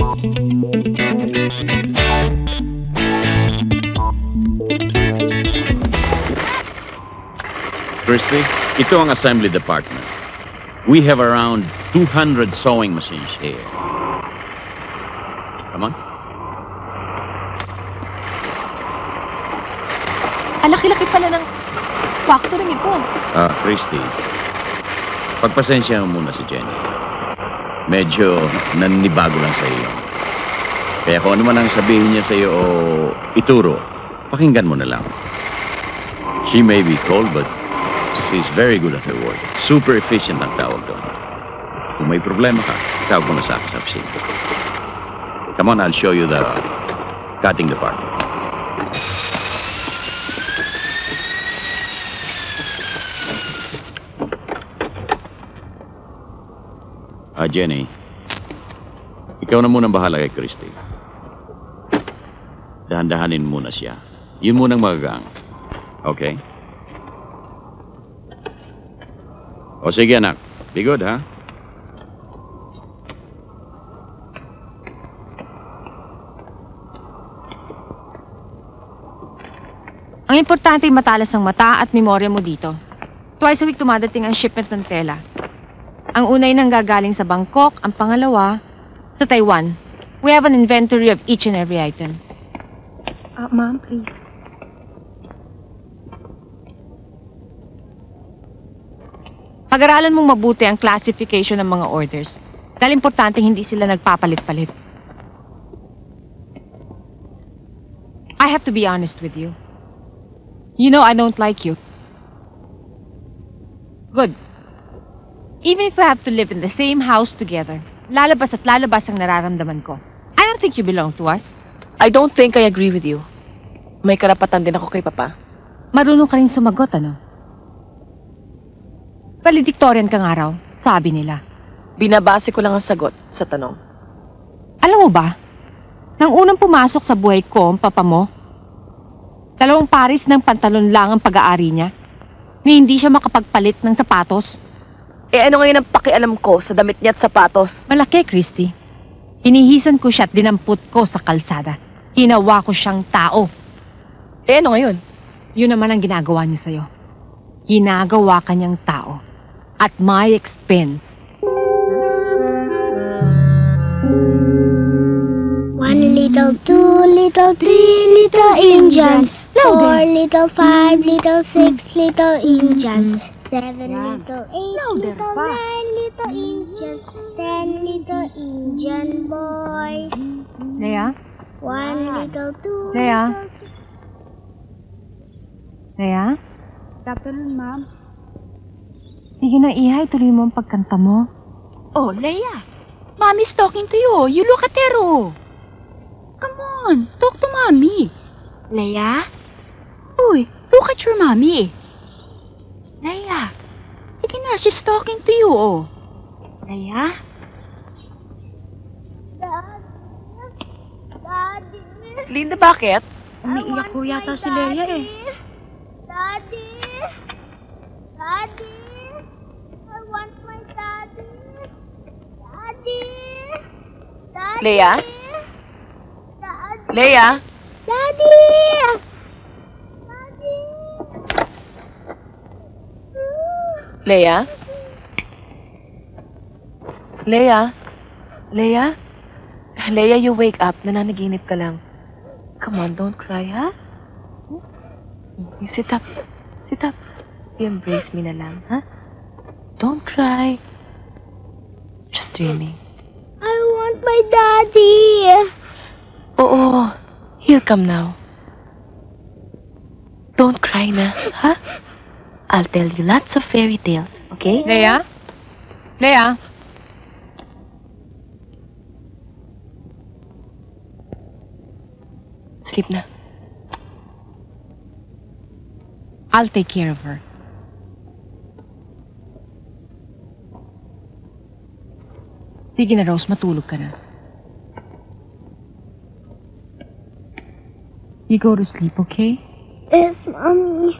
Christy, ito ang assembly department. We have around 200 sewing machines here. Come on. Ang laki-laki pala ng factory nito. Christy, pagpasensya mo muna si Jenny. Medyo naninibago lang sa iyo. Kaya kung ano man ang sabihin niya sa iyo o ituro, pakinggan mo na lang. She may be cold, but she's very good at her work. Super efficient ang tawag doon. Kung may problema ka, tawag mo na sa akin sa opisina. Come on, I'll show you the cutting department. Jenny, ikaw na munang bahala kay Christy. Dahan-dahanin muna siya. Yun munang magagang. Okay? O sige anak, be good ha? Ang importante ay matalas ang mata at memorya mo dito. Twice a week dumadating ang shipment ng tela. Ang una ay nanggagaling sa Bangkok, ang pangalawa sa Taiwan. We have an inventory of each and every item. Ma'am, please. Pag-aralan mong mabuti ang classification ng mga orders. Dahil importante hindi sila nagpapalit-palit. I have to be honest with you. You know I don't like you. Good. Even if we have to live in the same house together, lalabas at lalabas ang nararamdaman ko. I don't think you belong to us. I don't think I agree with you. May karapatan din ako kay Papa. Marunong ka rin sumagot, ano? Valedictorian ka nga raw, sabi nila. Binabase ko lang ang sagot sa tanong. Alam mo ba, nang unang pumasok sa buhay ko ang papa mo, 2 pares ng pantalon lang ang pag-aari niya, ni hindi siya makapagpalit ng sapatos. Eh ano ngayon ang pakialam ko sa damit niya at sapatos? Malaki, Christy. Hinihisan ko siya at dinamput ko sa kalsada. Ginawa ko siyang tao. Eh ano ngayon? Yun naman ang ginagawa niya sa'yo. Ginagawa ka niyang tao. At my expense. 1 little, 2 little, 3 little Indians. 4 little, 5 little, 6 little Indians. 7 little, 8 little, 9 little Indians. 10 little Indian boys. Leia? 1 little, 2 Leia? little... Leia? Afternoon, ma'am. Sige na, Ihay. Tuloy mo ang pagkanta mo. Oh, Leia. Mommy's talking to you. You look at her, oh. Come on, talk to Mommy. Leia? Uy, look at your Mommy. Leia. Sige na, she's talking to you, oh. Leia? Daddy. Linda, bakit? Umiiyak ko yata si Leia, eh. Daddy. Daddy. I want my daddy. Daddy. Daddy. Leia? Daddy. Leia? Daddy. Daddy. Leia? Leia? Leia? Leia, you wake up. Nananaginip ka lang. Come on, don't cry, ha? You sit up. Sit up. You embrace me na lang, ha? Don't cry. Just dreaming. I want my daddy. Oo, he'll come now. Don't cry na, ha? I'll tell you lots of fairy tales, okay? Leia? Leia? Sleep na. I'll take care of her. Sige na, Rose. Matulog ka na. You go to sleep, okay? Yes, Mommy.